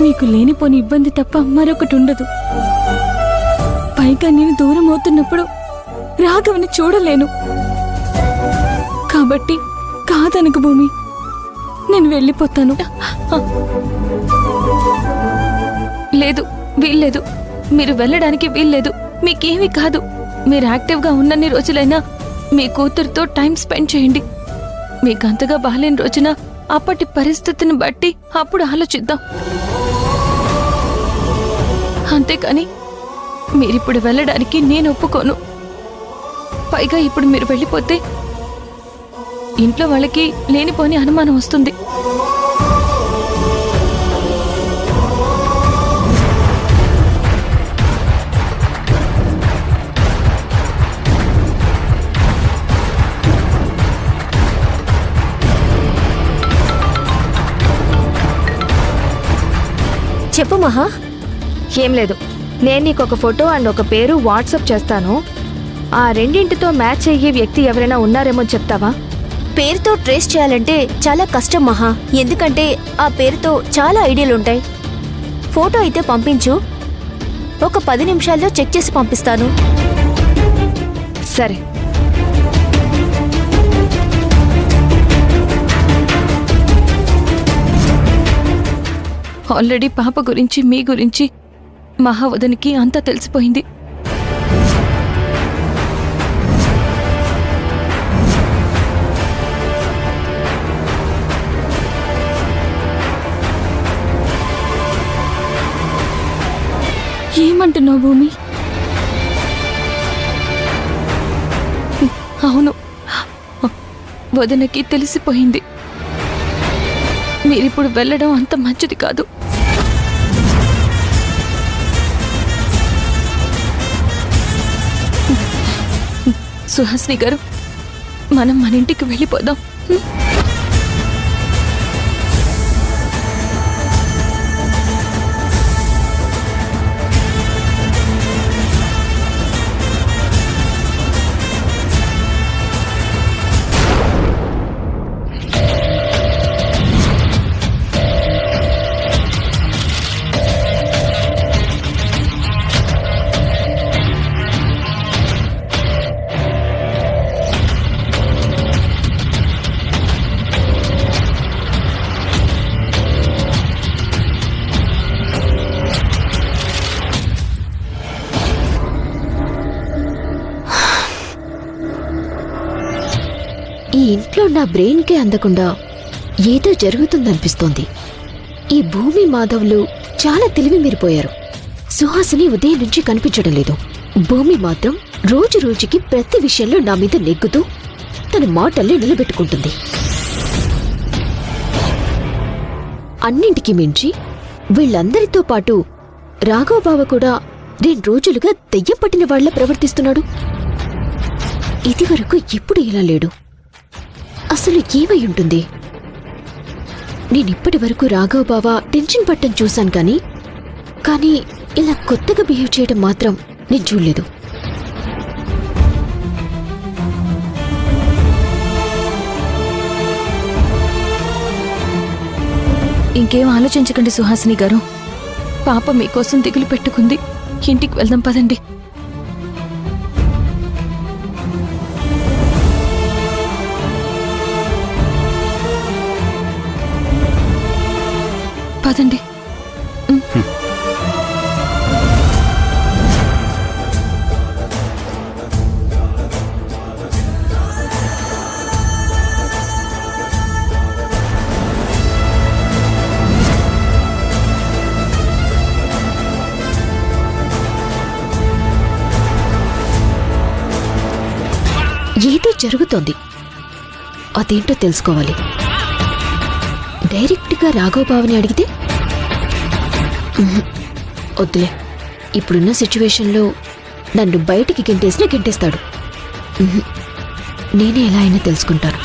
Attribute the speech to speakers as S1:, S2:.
S1: మీకు లేనిపోని ఇబ్బంది తప్ప మరొకటి ఉండదు. పైగా నేను దూరం అవుతున్నప్పుడు రాఘవని చూడలేను. కాబట్టి కాదనకు భూమి, నేను వెళ్ళిపోతాను.
S2: లేదు, వీల్లేదు. మీరు వెళ్ళడానికి వీల్లేదు. మీకేమీ కాదు. మీరు యాక్టివ్గా ఉన్నన్ని రోజులైనా మీ కూతురుతో టైం స్పెండ్ చేయండి. మీకంతగా బాలేని రోజున అప్పటి పరిస్థితిని బట్టి అప్పుడు ఆలోచిద్దాం. అంతేకాని మీరిప్పుడు వెళ్ళడానికి నేను ఒప్పుకోను. పైగా ఇప్పుడు మీరు వెళ్ళిపోతే ఇంట్లో వాళ్ళకి లేనిపోని అనుమానం వస్తుంది.
S3: చెప్పు మహా. ఏం లేదు, నేను నీకు ఒక ఫోటో అండ్ ఒక పేరు వాట్సాప్ చేస్తాను. ఆ రెండింటితో మ్యాచ్ అయ్యే వ్యక్తి ఎవరైనా ఉన్నారేమో చెప్తావా?
S4: పేరుతో ట్రేస్ చేయాలంటే చాలా కష్టం మహా. ఎందుకంటే ఆ పేరుతో చాలా ఐడియాలు ఉంటాయి. ఫోటో అయితే పంపించు, ఒక 10 నిమిషాల్లో చెక్ చేసి పంపిస్తాను.
S3: సరే.
S2: ఆల్రెడీ పాప గురించి మీ గురించి మహావదనికి అంతా తెలిసిపోయింది.
S1: ఏమంటున్నావు భూమి?
S2: అవును, వదనకి తెలిసిపోయింది. మీరిప్పుడు వెళ్ళడం అంత మంచిది కాదు. సుహాసిని గారు, మనం మన ఇంటికి వెళ్ళిపోదాం.
S5: ఈ ఇంట్లో నా బ్రెయిన్కే అందకుండా ఏదో జరుగుతుందనిపిస్తోంది. ఈ భూమి మాధవ్లు చాలా తెలివి మీరిపోయారు. సుహాసిని ఉదయం నుంచి కనిపించడం లేదు. భూమి మాత్రం రోజు రోజుకి ప్రతి విషయంలో నా మీద నెగ్గుతూ తన మాటల్ని నిలబెట్టుకుంటుంది. అన్నింటికి మించి వీళ్ళందరితో పాటు రాఘవ్ బావ కూడా 2 రోజులుగా దెయ్యం పట్టిన వాళ్ల ప్రవర్తిస్తున్నాడు. ఇదివరకు ఎప్పుడు ఇలా లేడు. అసలు ఏమై ఉంటుంది? నేనిప్పటి వరకు రాఘవ్ బావ టెన్షన్ పట్టం చూశాను కానీ ఇలా కొత్తగా బిహేవ్ చేయడం మాత్రం నేను చూడలేదు.
S2: ఇంకేం ఆలోచించకండి సుహాసిని గారు. పాప మీకోసం దిగులు పెట్టుకుంది. ఇంటికి వెళ్దాం పదండి. పదండి.
S5: ఏదో జరుగుతోంది. అదేంటో తెలుసుకోవాలి. డైరెక్ట్గా రాఘవ్ బావని అడిగితే వద్దులే. ఇప్పుడున్న సిచ్యువేషన్లో నన్ను బయటికి గెంటేసినా గెంటేస్తాడు. నేనే ఎలా అయినా తెలుసుకుంటాను.